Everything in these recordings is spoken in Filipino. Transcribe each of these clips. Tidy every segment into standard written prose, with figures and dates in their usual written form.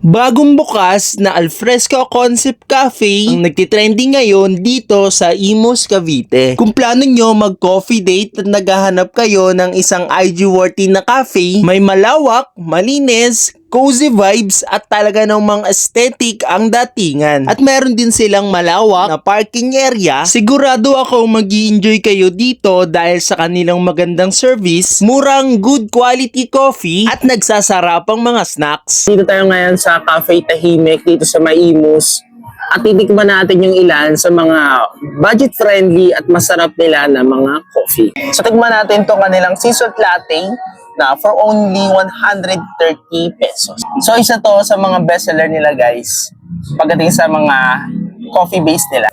Bagong bukas na Alfresco Concept Cafe ang nagtitrending ngayon dito sa Imus, Cavite. Kung plano nyo mag-coffee date at naghahanap kayo ng isang IG-worthy na cafe, may malawak, malinis, cozy vibes at talaga namang aesthetic ang datingan. At meron din silang malawak na parking area. Sigurado ako mag-i-enjoy kayo dito dahil sa kanilang magandang service, murang good quality coffee at nagsasarapang mga snacks. Dito tayo ngayon sa Cafe Tahimik dito sa Maimus at titikman natin yung ilan sa mga budget-friendly at masarap nila na mga coffee. So tikman natin itong kanilang sea salt latte na for only 130 pesos. So isa to sa mga bestseller nila guys pagdating sa mga coffee base nila.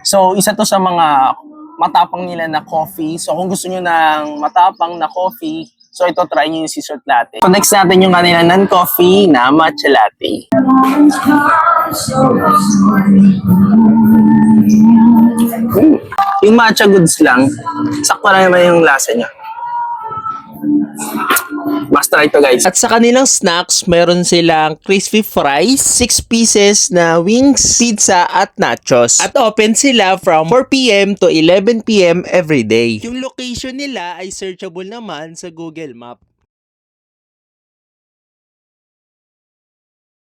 So isa to sa mga matapang nila na coffee. So kung gusto nyo ng matapang na coffee, so ito try nyo yung sea salt latte. So next natin yung kanila non-coffee na matcha latte. Yung matcha goods lang, sakto lang naman yung lasa niya. Must try to guys. At sa kanilang snacks, meron silang crispy fries, 6 pieces na wings, pizza at nachos. At open sila from 4 p.m. to 11 p.m. every day. Yung location nila ay searchable naman sa Google Map.